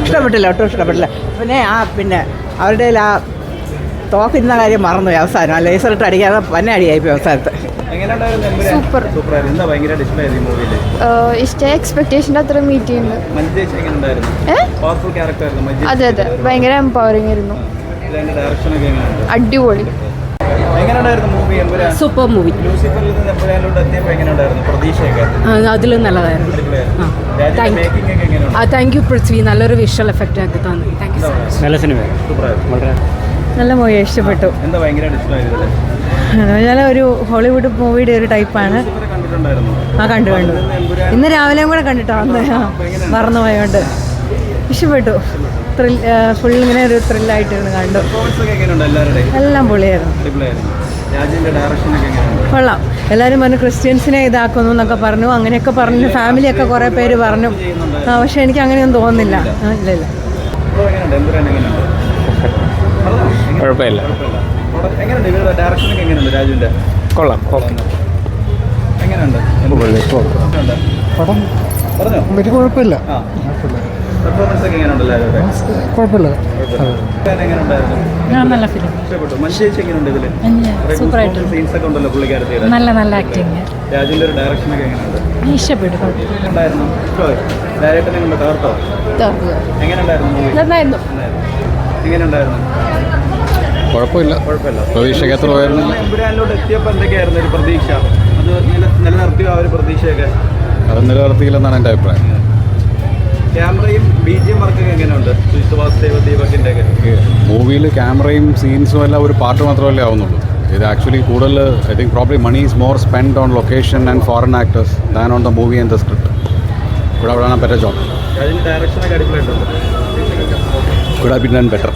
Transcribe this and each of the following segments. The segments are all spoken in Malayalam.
ഇഷ്ടപ്പെട്ടില്ല, ഒട്ടും ഇഷ്ടപ്പെട്ടില്ല. പിന്നെ അവരുടെ ആ തോക്കിരുന്ന കാര്യം മറന്നു അവസാനം. ആ ലേസർ ഇട്ട് അടിക്കാതെ പന്നെ അടിയായിപ്പോയി അവസാനത്ത്. സൂപ്പർ. ഇഷ്ടമായ എക്സ്പെക്ടേഷൻ്റെ അത്ര മീറ്റ് ചെയ്യുന്നുണ്ട്. അതെ അതെ, ഭയങ്കര എംപവറിംഗ് ആയിരുന്നു. അടിപൊളി. Super movie. അതിലും നല്ലതായിരുന്നു. താങ്ക് യു പൃഥ്വി, നല്ലൊരു വിഷ്വൽ എഫക്റ്റ് ആക്കി തന്നു. Thank you so much. നല്ല സിനിമ, നല്ല മൂവി, ഇഷ്ടപ്പെട്ടു. ഞാൻ ഒരു ഹോളിവുഡ് മൂവിയുടെ ഒരു ടൈപ്പാണ്. കണ്ടു ഇന്ന് രാവിലെയും കൂടെ കണ്ടിട്ടോ, അന്ന് മറന്നു പോയോണ്ട്. ഇഷ്ടപ്പെട്ടു. ഫുൾ ഇങ്ങനെ ഒരു ത്രില്ലായിട്ടിരുന്ന് കണ്ടു. എല്ലാം പൊളിയായിരുന്നു. കൊള്ളാം. എല്ലാവരും പറഞ്ഞു ക്രിസ്ത്യൻസിനെ ഇതാക്കുന്നു എന്നൊക്കെ പറഞ്ഞു, അങ്ങനെയൊക്കെ പറഞ്ഞു. ഫാമിലിയൊക്കെ കുറേ പേര് പറഞ്ഞു. പക്ഷെ എനിക്ക് അങ്ങനെയൊന്നും തോന്നുന്നില്ല. ഇല്ല. കുഴപ്പമില്ല, കൊള്ളാം. വലിയ കുഴപ്പമില്ല. നല്ല ഫിലിം, സൂപ്പറായിട്ട്, നല്ല നല്ല ആക്ടിങ്. ഇഷ്ടപ്പെട്ടു. കുഴപ്പമില്ല, പ്രതീക്ഷയ്ക്കത്ര പോയിരുന്നില്ല. അത് നിലനിർത്തിയില്ലെന്നാണ് എൻ്റെ അഭിപ്രായം. ക്യാമറയും BGM വർക്കൊക്കെ എങ്ങനെയുണ്ട്? മൂവിയിൽ ക്യാമറയും സീൻസും എല്ലാം ഒരു പാർട്ട് മാത്രമല്ലേ ആവുന്നുള്ളൂ. ഇത് ആക്ച്വലി കൂടുതൽ I think probably money is more spend on location and foreign actors than on the movie and the script. Could have done A better job. Could have been done better.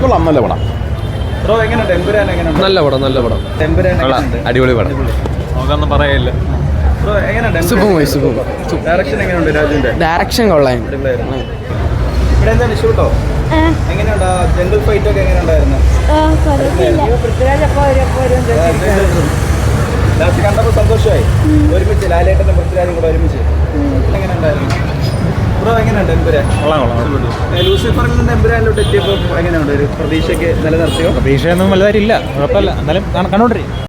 കൊള്ളാം, നല്ല പടം. നല്ല പടം, നല്ല പടം. അടിപൊളി പടം, നമുക്കൊന്നും പറയില്ല. ഡയറക്ഷൻ കൊള്ളാം. കണ്ടപ്പോൾ സന്തോഷമായി. ഒരുമിച്ച് ലാലേട്ടനും പൃഥ്വിരാജും കൂടെ ഒരുമിച്ച് എങ്ങനെയുണ്ടായിരുന്നു ബ്രോ? എങ്ങനെയുണ്ട് എമ്പുരാൻ? ലൂസിഫറിൽ നിന്ന് എമ്പുരാനിലോട്ട് എത്തിയപ്പോൾ എങ്ങനെയുണ്ട്? ഒരു പ്രതീക്ഷയ്ക്ക് നിലനിർത്തിയോ? പ്രതീക്ഷയൊന്നും വലുതായിട്ടില്ല, കുഴപ്പമില്ല, എന്നാലും കണ്ടോണ്ടിരിക്കും.